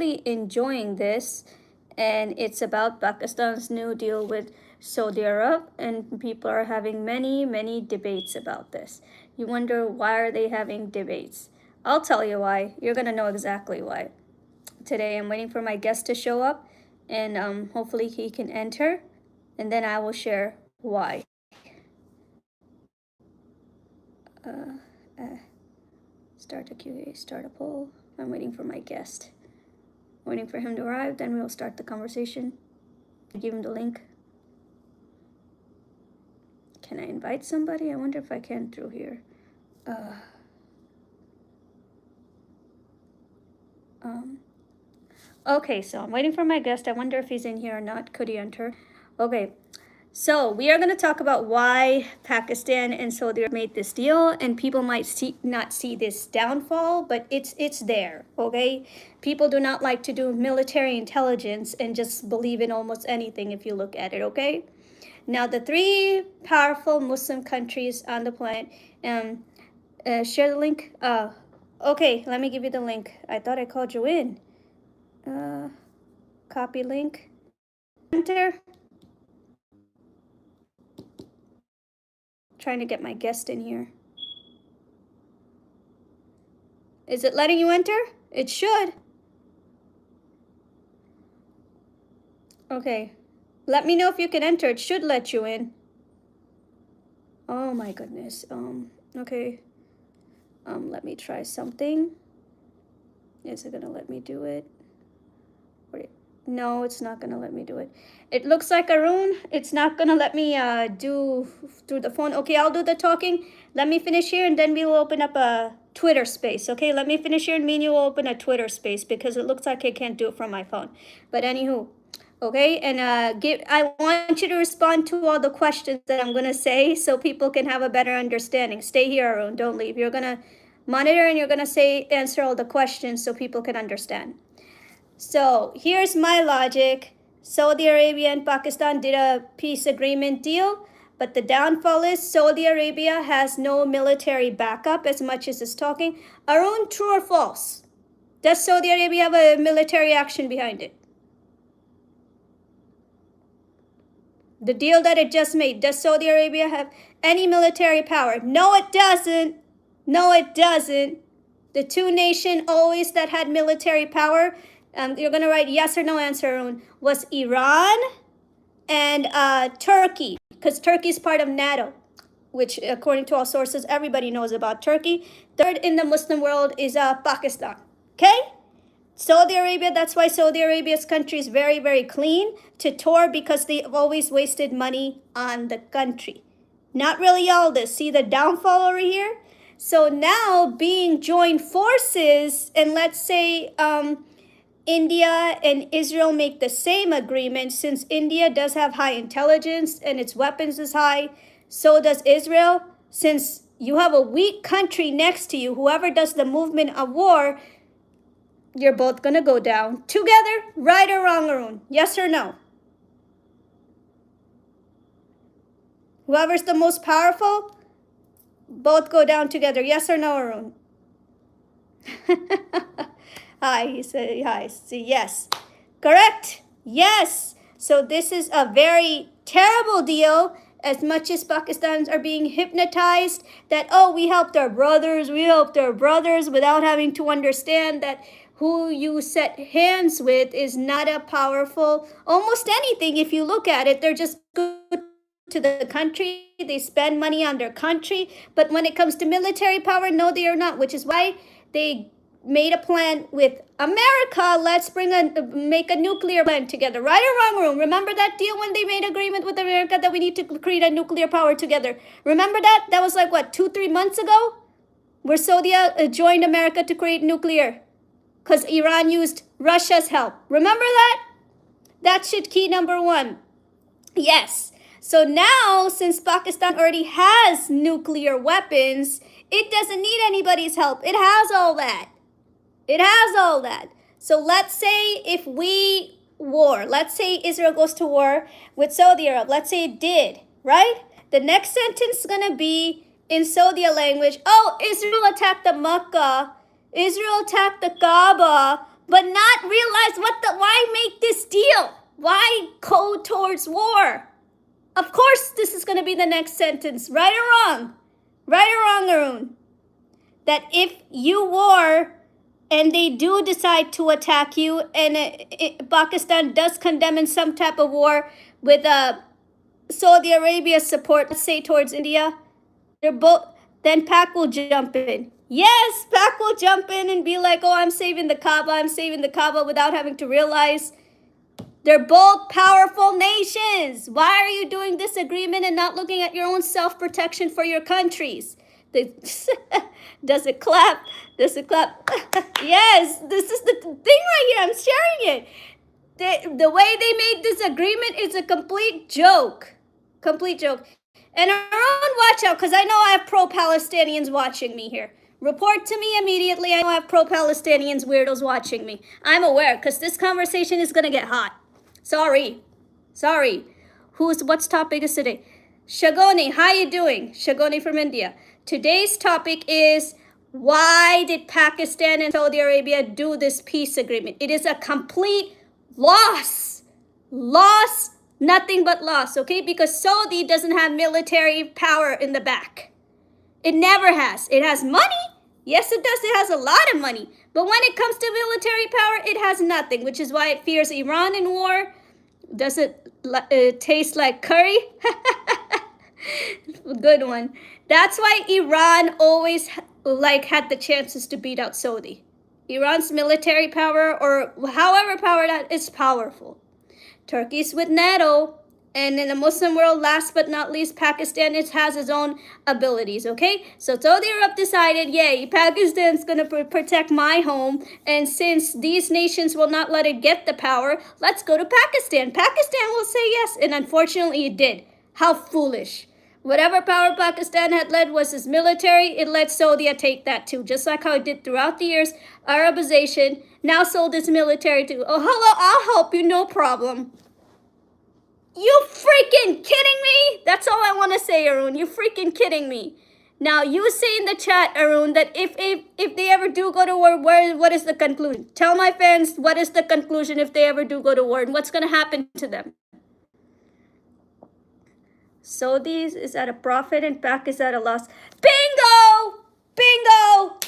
really enjoying this. And it's about Pakistan's new deal with Saudi Arab, and people are having many debates about this. You wonder, why are they having debates? I'll tell you why. You're gonna know exactly why. Today I'm waiting for my guest to show up, and hopefully he can enter, and then I will share why. Start a QA, start a poll. I'm waiting for my guest. Waiting for him to arrive, then we'll start the conversation. Give him the link. Can I invite somebody? I wonder if I can through here. Okay, so I'm waiting for my guest. I wonder if he's in here or not. Could he enter? Okay, so we are going to talk about why Pakistan and Saudi Arabia made this deal, and people might not see this downfall, but it's there, okay? People do not like to do military intelligence and just believe in almost anything if you look at it, okay? Now, the three powerful Muslim countries on the planet, share the link. Okay, let me give you the link. I thought I called you in. Copy link. Enter. Trying to get my guest in here. Is it letting you enter? It should. Okay. Let me know if you can enter. It should let you in. Oh my goodness. Okay. Let me try something. Is it gonna let me do it? No, it's not gonna let me do it. It looks like Arun, it's not gonna let me do through the phone. Okay, I'll do the talking. Let me finish here, and then we will open up a Twitter space. Okay, let me finish here, and me and you will open a Twitter space, because it looks like I can't do it from my phone. But anywho, okay, and I want you to respond to all the questions that I'm gonna say, so people can have a better understanding. Stay here, Arun, don't leave. You're gonna monitor, and you're gonna answer all the questions so people can understand. So here's my logic. Saudi Arabia and Pakistan did a peace agreement deal, but the downfall is Saudi Arabia has no military backup, as much as it's talking. Arun, true or false? Does Saudi Arabia have a military action behind it? The deal that it just made, does Saudi Arabia have any military power? No, it doesn't. No, it doesn't. The two nations always that had military power, you're going to write yes or no answer, was Iran and Turkey, because Turkey is part of NATO, which according to all sources, everybody knows about Turkey. Third in the Muslim world is Pakistan, okay? Saudi Arabia, that's why Saudi Arabia's country is very clean to tour, because they've always wasted money on the country. Not really all this. See the downfall over here? So now being joined forces, and let's say India and Israel make the same agreement, since India does have high intelligence and its weapons is high, so does Israel. Since you have a weak country next to you, whoever does the movement of war, you're both going to go down together, right or wrong, Arun? Yes or no? Whoever's the most powerful, both go down together. Yes or no, Arun? Hi, he said hi. See, yes. Correct? Yes. So this is a very terrible deal, as much as Pakistanis are being hypnotized that, oh, we helped our brothers, without having to understand that who you set hands with is not a powerful, almost anything. If you look at it, they're just good to the country. They spend money on their country. But when it comes to military power, no, they are not, which is why they made a plan with America. Let's make a nuclear plan together. Right or wrong, Room? Remember that deal when they made agreement with America that we need to create a nuclear power together? Remember that? That was like, what, 2-3 months ago? Where Saudi joined America to create nuclear, because Iran used Russia's help. Remember that? That should key number one. Yes. So now, since Pakistan already has nuclear weapons, it doesn't need anybody's help. It has all that. It has all that. So let's say if we war, let's say Israel goes to war with Saudi Arabia. Let's say it did, right? The next sentence is going to be in Saudi language. Oh, Israel attacked the Makkah. Israel attacked the Kaaba. but not realize why make this deal? Why go towards war? Of course, this is going to be the next sentence. Right or wrong? Right or wrong, Arun? That if you war and they do decide to attack you, and Pakistan does condemn in some type of war with Saudi Arabia's support, let's say towards India, then Pak will jump in. Yes, Pak will jump in and be like, oh, I'm saving the Kaaba, without having to realize they're both powerful nations. Why are you doing this agreement and not looking at your own self-protection for your countries? Does it clap? Does it clap? Yes, this is the thing right here. I'm sharing it. The way they made this agreement is a complete joke. Complete joke. And Aaron, watch out, because I know I have pro-Palestinians watching me here. Report to me immediately. I know I have pro-Palestinians weirdos watching me. I'm aware, because this conversation is going to get hot. Sorry. What's topic is today? Shagoni, how you doing? Shagoni from India. Today's topic is, why did Pakistan and Saudi Arabia do this peace agreement? It is a complete loss. Loss, nothing but loss, okay? Because Saudi doesn't have military power in the back. It never has. It has money. Yes, it does. It has a lot of money. But when it comes to military power, it has nothing, which is why it fears Iran in war. Does it taste like curry? Good one. That's why Iran always had the chances to beat out Saudi. Iran's military power, or however power that is, powerful. Turkey's with NATO. And in the Muslim world, last but not least, Pakistan has its own abilities, okay? So Saudi Arab decided, yay, Pakistan's going to protect my home. And since these nations will not let it get the power, let's go to Pakistan. Pakistan will say yes. And unfortunately, it did. How foolish. Whatever power Pakistan had led was its military. It let Saudi take that too. Just like how it did throughout the years. Arabization now sold its military too. Oh, hello, I'll help you, no problem. You freaking kidding me? That's all I want to say, Arun. You freaking kidding me. Now, you say in the chat, Arun, that if they ever do go to war, what is the conclusion? Tell my fans what is the conclusion if they ever do go to war and what's going to happen to them. Saudis is at a profit and Pak is at a loss. Bingo! Bingo!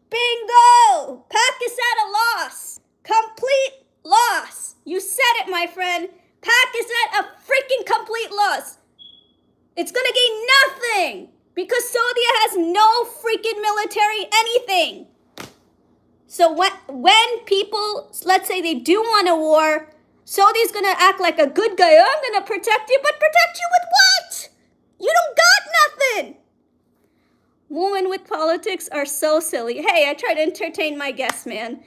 Bingo! Pak is at a loss. Complete loss. You said it, my friend. Pak is at a freaking complete loss. It's going to gain nothing because Saudi has no freaking military anything. So when people, let's say they do want a war, Saudi's going to act like a good guy. Oh, I'm going to protect you, but protect you with what? You don't got nothing. Women with politics are so silly. Hey, I try to entertain my guests, man.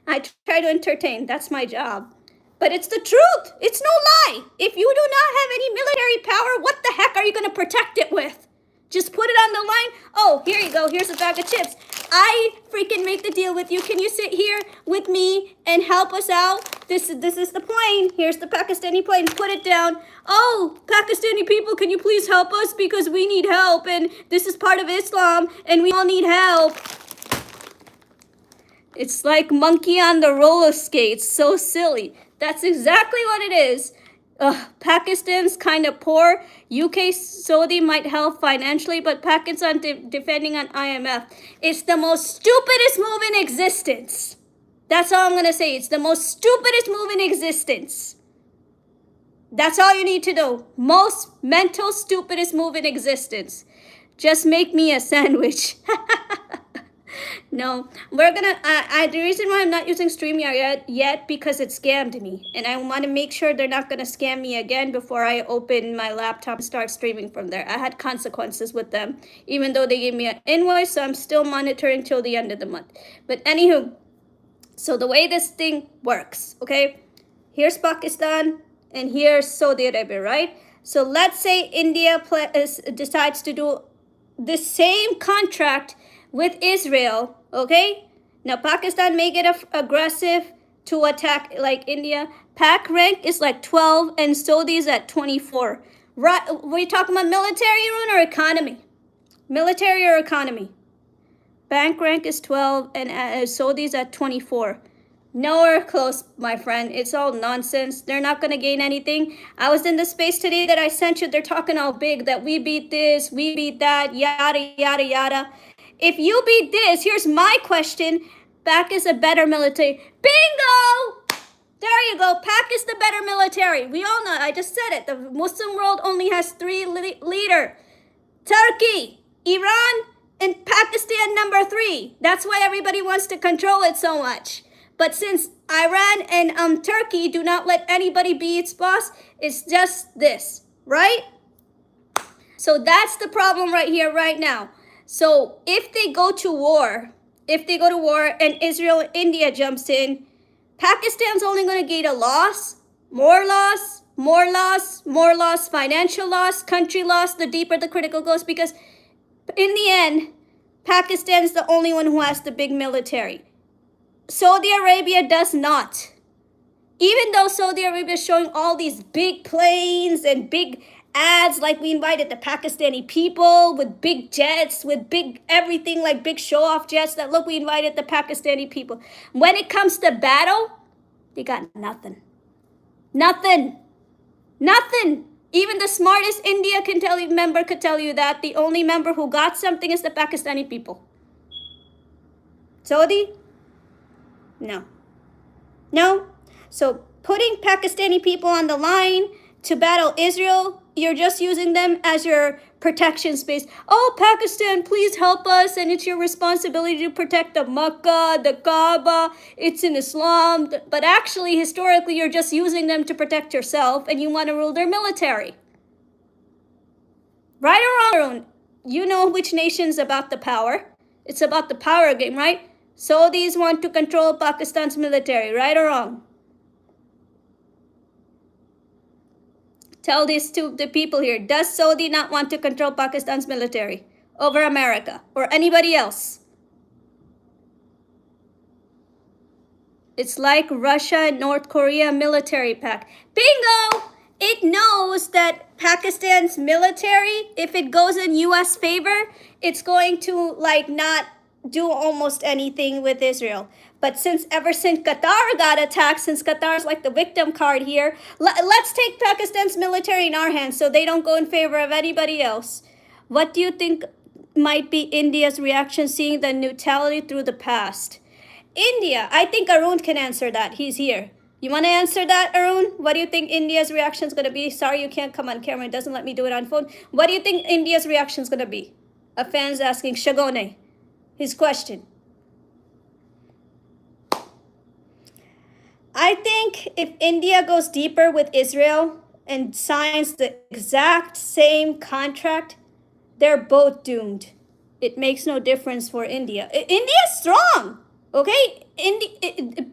I try to entertain. That's my job. But it's the truth. It's no lie. If you do not have any military power, what the heck are you going to protect it with? Just put it on the line. Oh, here you go. Here's a bag of chips. I freaking make the deal with you. Can you sit here with me and help us out? This is the plane. Here's the Pakistani plane. Put it down. Oh, Pakistani people, can you please help us? Because we need help. And this is part of Islam. And we all need help. It's like monkey on the roller skates. So silly. That's exactly what it is. Pakistan's kind of poor. UK, Saudi might help financially, but Pakistan defending on IMF. It's the most stupidest move in existence. That's all I'm going to say. It's the most stupidest move in existence. That's all you need to know. Most mental stupidest move in existence. Just make me a sandwich. No, we're gonna, the reason why I'm not using StreamYard yet because it scammed me. And I want to make sure they're not going to scam me again before I open my laptop and start streaming from there. I had consequences with them, even though they gave me an invoice, so I'm still monitoring till the end of the month. But anywho, so the way this thing works, okay? Here's Pakistan and here's Saudi Arabia, right? So let's say India decides to do the same contract with Israel, okay? Now, Pakistan may get aggressive to attack like India. Pak rank is like 12 and Saudi is at 24. Right, we talking about military or economy? Military or economy? Bank rank is 12 and Saudi's at 24. Nowhere close, my friend. It's all nonsense. They're not going to gain anything. I was in the space today that I sent you. They're talking all big that we beat this, we beat that, yada, yada, yada. If you beat this, here's my question. Pac is a better military. Bingo! There you go. Pac is the better military. We all know. I just said it. The Muslim world only has three leaders. Turkey, Iran, and Pakistan number 3. That's why everybody wants to control it so much. But since Iran and Turkey do not let anybody be its boss, it's just this, right? So that's the problem right here, right now. So if they go to war, and Israel and India jumps in, Pakistan's only going to gain a loss, more loss, more loss, more loss, financial loss, country loss, the deeper the critical goes, because in the end, Pakistan's the only one who has the big military. Saudi Arabia does not. Even though Saudi Arabia is showing all these big planes and big ads, like we invited the Pakistani people with big jets, with big everything, like big show-off jets, that look, we invited the Pakistani people. When it comes to battle, they got nothing. Nothing. Nothing. Even the smartest India member could tell you that the only member who got something is the Pakistani people. Saudi? No. No. So putting Pakistani people on the line to battle Israel, you're just using them as your protection space. Oh, Pakistan, please help us. And it's your responsibility to protect the Makkah, the Kaaba. It's in Islam. But actually, historically, you're just using them to protect yourself. And you want to rule their military. Right or wrong? You know which nation's about the power. It's about the power game, right? Saudis want to control Pakistan's military. Right or wrong? Tell this to the people here. Does Saudi not want to control Pakistan's military over America or anybody else? It's like Russia and North Korea military pact. Bingo! It knows that Pakistan's military, if it goes in U.S. favor, it's going to not do almost anything with Israel. But ever since Qatar got attacked, since Qatar's like the victim card here, let's take Pakistan's military in our hands so they don't go in favor of anybody else. What do you think might be India's reaction seeing the neutrality through the past? India, I think Arun can answer that. He's here. You want to answer that, Arun? What do you think India's reaction is going to be? Sorry, you can't come on camera. It doesn't let me do it on phone. What do you think India's reaction is going to be? A fan's asking Shagone his question. I think if India goes deeper with Israel and signs the exact same contract, they're both doomed. It makes no difference for India. India's strong, okay?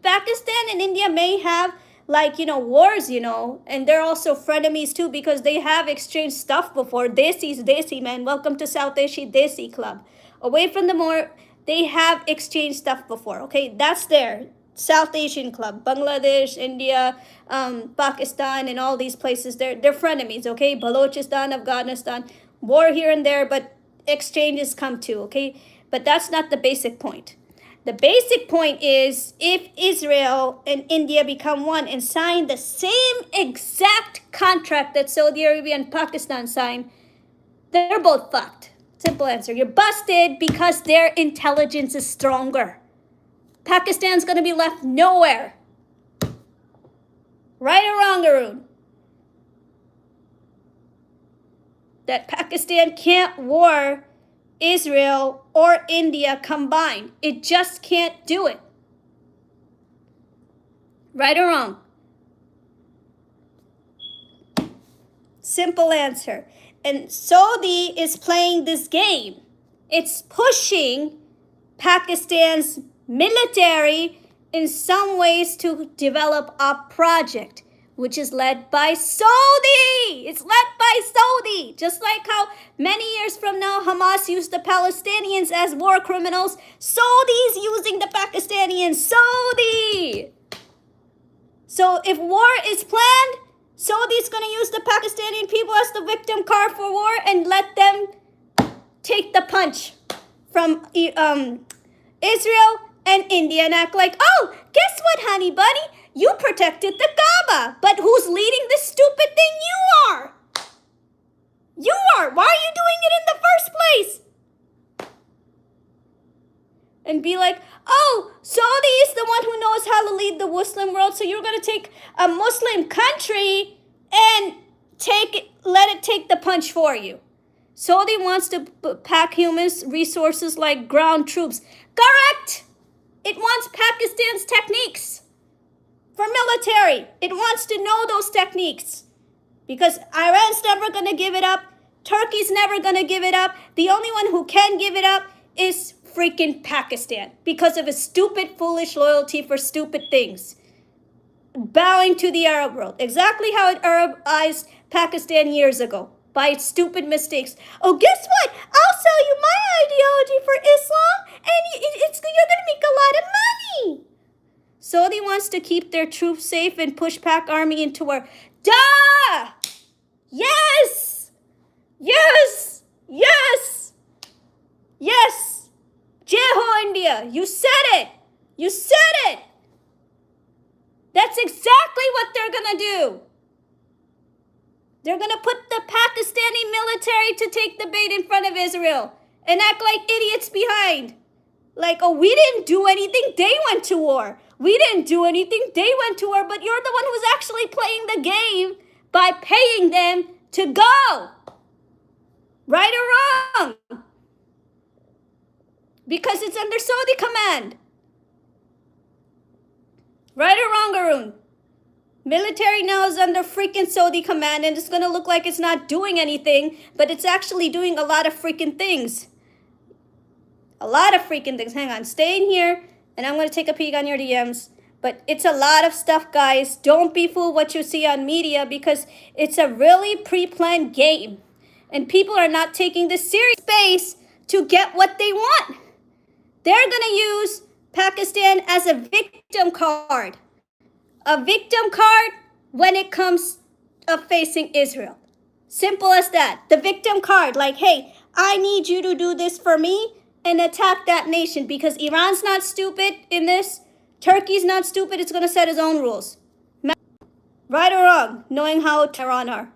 Pakistan and India may have wars, and they're also frenemies too because they have exchanged stuff before. Desi's Desi, man. Welcome to South Asia Desi Club. Away from the more, they have exchanged stuff before, okay? That's there. South Asian club, Bangladesh, India, Pakistan, and all these places, they're frenemies, okay? Balochistan, Afghanistan, war here and there, but exchanges come too, okay? But that's not the basic point. The basic point is if Israel and India become one and sign the same exact contract that Saudi Arabia and Pakistan signed, they're both fucked. Simple answer. You're busted because their intelligence is stronger. Pakistan's going to be left nowhere. Right or wrong, Arun? That Pakistan can't war Israel or India combined. It just can't do it. Right or wrong? Simple answer. And Saudi is playing this game. It's pushing Pakistan's military in some ways to develop a project which is led by Saudi. It's led by Saudi. Just like how many years from now Hamas used the Palestinians as war criminals, Saudi's using the Pakistanians. Saudi. So if war is planned, Saudi's going to use the Pakistani people as the victim card for war and let them take the punch from Israel and India and act like, oh, guess what, honey bunny? You protected the Kaaba. But who's leading this stupid thing? You are. You are. Why are you doing it in the first place? And be like, oh, Saudi is the one who knows how to lead the Muslim world, so you're going to take a Muslim country and let it take the punch for you. Saudi wants to pack human resources like ground troops. Correct! It wants Pakistan's techniques for military. It wants to know those techniques. Because Iran's never going to give it up. Turkey's never going to give it up. The only one who can give it up is freaking Pakistan. Because of his stupid, foolish loyalty for stupid things. Bowing to the Arab world. Exactly how it Arabized Pakistan years ago. By its stupid mistakes. Oh, guess what? I'll sell you my ideology for Islam. And you're going to make a lot of money. Saudi wants to keep their troops safe and push Pak army into war. Duh! Yes! Yes! Yes! Yes! Jeho India, you said it! You said it! That's exactly what they're gonna do. They're gonna put the Pakistani military to take the bait in front of Israel and act like idiots behind. Like, oh, we didn't do anything, they went to war. We didn't do anything, they went to war, but you're the one who's actually playing the game by paying them to go. Right or wrong? Because it's under Saudi command. Right or wrong, Arun? Military now is under freaking Saudi command, and it's going to look like it's not doing anything, but it's actually doing a lot of freaking things. A lot of freaking things. Hang on, stay in here, and I'm going to take a peek on your DMs. But it's a lot of stuff, guys. Don't be fooled what you see on media, because it's a really pre-planned game. And people are not taking this serious space to get what they want. They're going to use Pakistan as a victim card. A victim card when it comes of facing Israel. Simple as that. The victim card, like, hey, I need you to do this for me and attack that nation, because Iran's not stupid in this. Turkey's not stupid. It's going to set its own rules. Right or wrong, knowing how Iran are.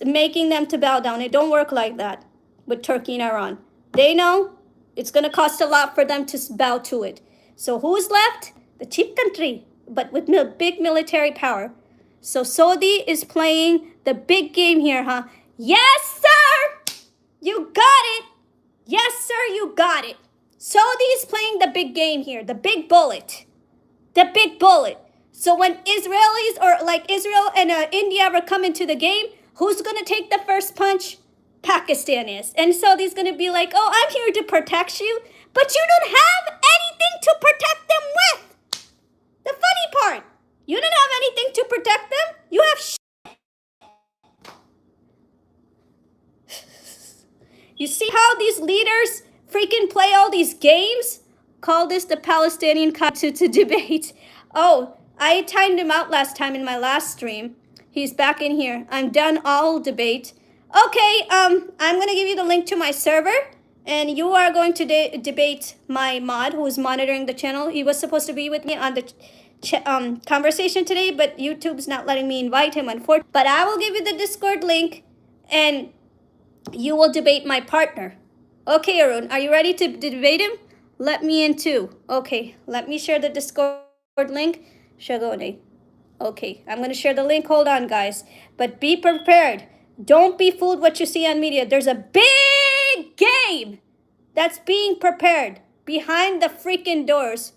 Making them to bow down. It don't work like that with Turkey and Iran. They know it's going to cost a lot for them to bow to it. So who's left? The cheap country, but with big military power. So Saudi is playing the big game here, huh? Yes, sir! You got it! Yes, sir, you got it. Saudi is playing the big game here, the big bullet. The big bullet. So when Israelis, or like Israel and India ever come into the game, who's going to take the first punch? Pakistan is. And Saudi's going to be like, oh, I'm here to protect you, but you don't have anything to protect them with. The funny part, you don't have anything to protect them. You have shit. You see how these leaders freaking play all these games? Call this the Palestinian to debate. Oh, I timed him out last time in my last stream. He's back in here. I'm done all debate. Okay, I'm going to give you the link to my server. And you are going to debate my mod who is monitoring the channel. He was supposed to be with me on the conversation today, but YouTube's not letting me invite him, unfortunately. But I will give you the Discord link, and you will debate my partner. Okay, Arun, are you ready to debate him? Let me in too. Okay, let me share the Discord link. Shagone. Okay, I'm going to share the link. Hold on, guys. But be prepared. Don't be fooled what you see on media. There's a big game that's being prepared behind the freaking doors.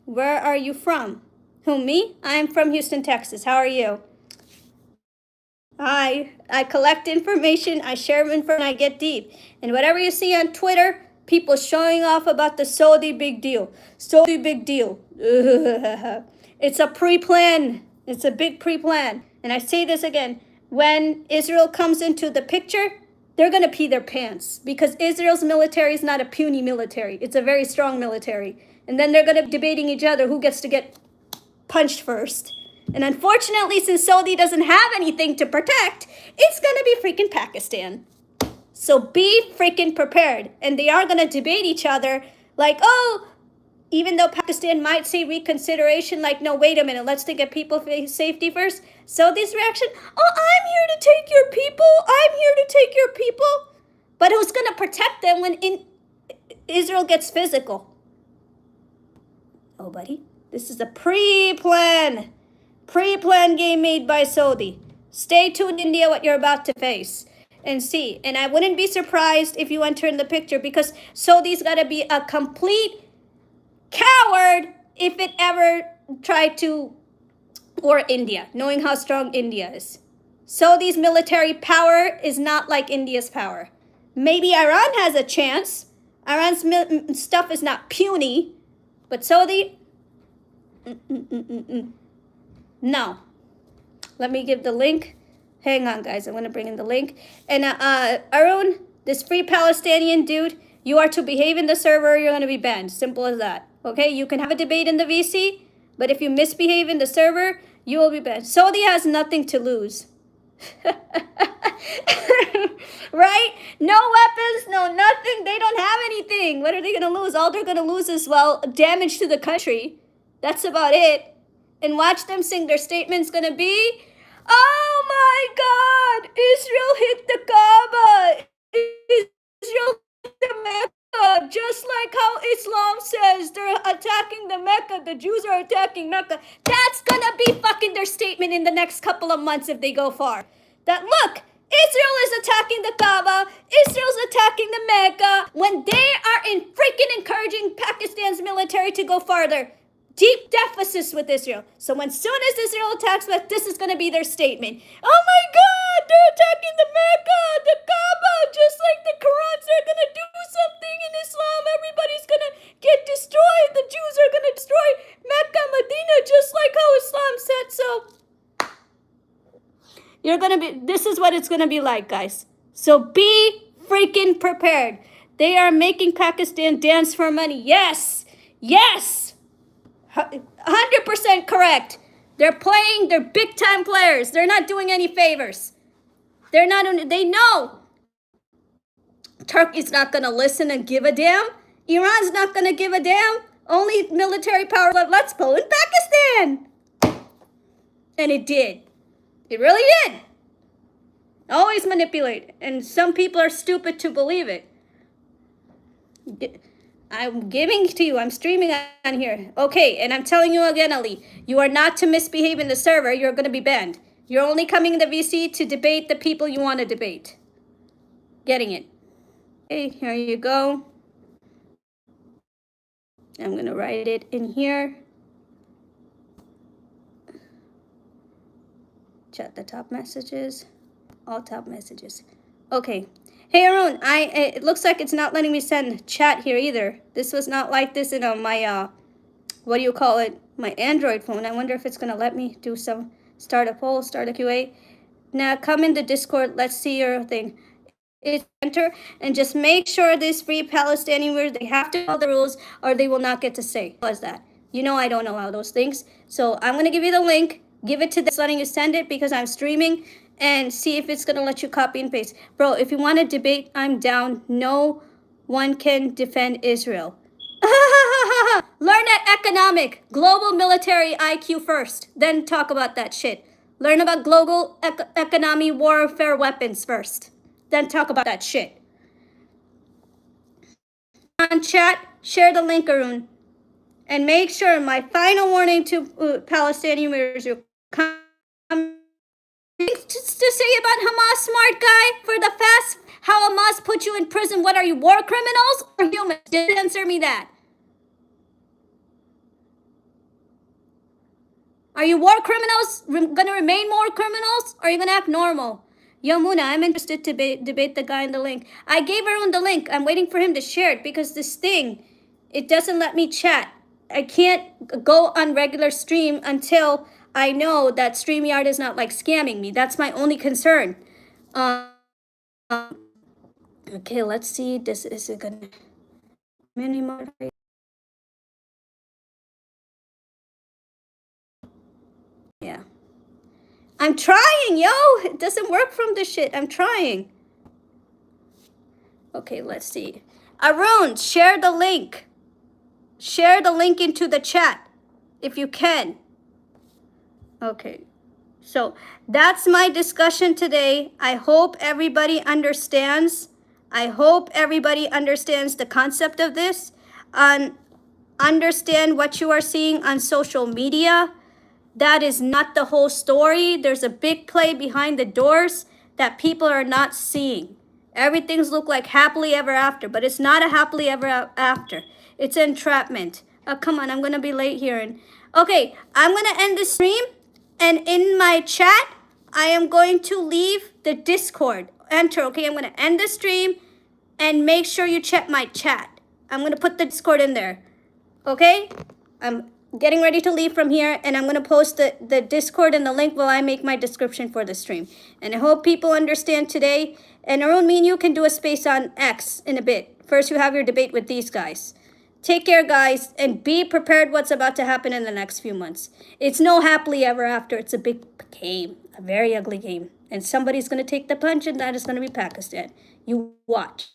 Where are you from? Who, me? I'm from Houston, Texas. How are you? I collect information, I share information, I get deep. And whatever you see on Twitter, people showing off about the Saudi big deal. Saudi big deal. It's a pre-plan. It's a big pre-plan. And I say this again. When Israel comes into the picture, they're going to pee their pants. Because Israel's military is not a puny military. It's a very strong military. And then they're going to be debating each other who gets to get punched first. And unfortunately, since Saudi doesn't have anything to protect, it's going to be freaking Pakistan. So be freaking prepared. And they are going to debate each other Like, oh, even though Pakistan might say reconsideration, like, no, wait a minute, let's think of people safety first. Saudi's reaction, oh, I'm here to take your people. I'm here to take your people. But who's going to protect them when Israel gets physical? Nobody. This is a pre-plan game made by Saudi. Stay tuned, India, what you're about to face. And see. And I wouldn't be surprised if you enter in the picture, because Saudi's got to be a complete coward if it ever tried to war India, knowing how strong India is. Saudi's military power is not like India's power. Maybe Iran has a chance. Iran's stuff is not puny, but Saudi, no. Let me give the link. Hang on, guys. I'm going to bring in the link. And Arun, this free Palestinian dude, you are to behave in the server, you're going to be banned. Simple as that. Okay? You can have a debate in the VC, but if you misbehave in the server, you will be banned. Saudi has nothing to lose. Right? No weapons, no nothing. They don't have anything. What are they going to lose? All they're going to lose is, well, damage to the country. That's about it. And watch them sing. Their statement's going to be, oh my God, Israel hit the Kaaba. Israel hit the Mecca. Just like how Islam says they're attacking the Mecca. The Jews are attacking Mecca. That's going to be fucking their statement in the next couple of months if they go far. That, look, Israel is attacking the Kaaba. Israel's attacking the Mecca. When they are freaking encouraging Pakistan's military to go farther. Deep deficits with Israel. So when soon as Israel attacks, this is going to be their statement. Oh my God, they're attacking the Mecca, the Kaaba, just like the Quran. They're going to do something in Islam. Everybody's going to get destroyed. The Jews are going to destroy Mecca, Medina, just like how Islam said. So you're going to be, this is what it's going to be like, guys. So be freaking prepared. They are making Pakistan dance for money. Yes, yes. 100% correct. They're playing, they're big time players. They're not doing any favors. They know Turkey's not going to listen and give a damn. Iran's not going to give a damn. Only military power let's pull in Pakistan. And it did. It really did. Always manipulate. And some people are stupid to believe it. I'm giving to you. I'm streaming on here. Okay, and I'm telling you again, Ali, you are not to misbehave in the server. You're going to be banned. You're only coming in the VC to debate the people you want to debate. Getting it? Okay, here you go. I'm going to write it in here. Chat the top messages. All top messages. Okay. Hey, Arun, it looks like it's not letting me send chat here either. This was not like this in my, what do you call it? My Android phone. I wonder if it's going to let me do start a poll, start a QA. Now, come in the Discord. Let's see your thing. It's enter, and just make sure this free Palestinian words, they have to follow the rules or they will not get to say. What is that? You know I don't allow those things. So I'm going to give you the link. Give it to this, letting you send it because I'm streaming. And see if it's going to let you copy and paste. Bro, if you want to debate, I'm down. No one can defend Israel. Learn that economic, global military IQ first. Then talk about that shit. Learn about global economy warfare weapons first. Then talk about that shit. On chat, share the link, Arun. And make sure, my final warning to Palestinian viewers, you come to say about Hamas, smart guy, for the fast, how Hamas put you in prison. What are you, war criminals or humans? Just answer me that. Are you war criminals, going to remain war criminals, or are you going to act normal? Yo, Muna, I'm interested to debate the guy in the link. I gave everyone the link. I'm waiting for him to share it because this thing, it doesn't let me chat. I can't go on regular stream until I know that StreamYard is not like scamming me. That's my only concern. Okay, let's see. This is gonna mini moderate. Yeah. I'm trying, yo. It doesn't work from this shit. I'm trying. Okay, let's see. Arun, share the link. Share the link into the chat if you can. Okay. So that's my discussion today. I hope everybody understands. I hope everybody understands the concept of this and understand what you are seeing on social media. That is not the whole story. There's a big play behind the doors that people are not seeing. Everything's look like happily ever after, but it's not a happily ever after. It's entrapment. Oh, come on, I'm going to be late here. Okay, I'm going to end the stream. And in my chat, I am going to leave the Discord. Enter, okay? I'm going to end the stream and make sure you check my chat. I'm going to put the Discord in there, okay? I'm getting ready to leave from here, and I'm going to post the Discord and the link while I make my description for the stream. And I hope people understand today. And Arun, me and you can do a space on X in a bit. First, you have your debate with these guys. Take care, guys, and be prepared what's about to happen in the next few months. It's no happily ever after. It's a big game, a very ugly game. And somebody's going to take the punch, and that is going to be Pakistan. You watch.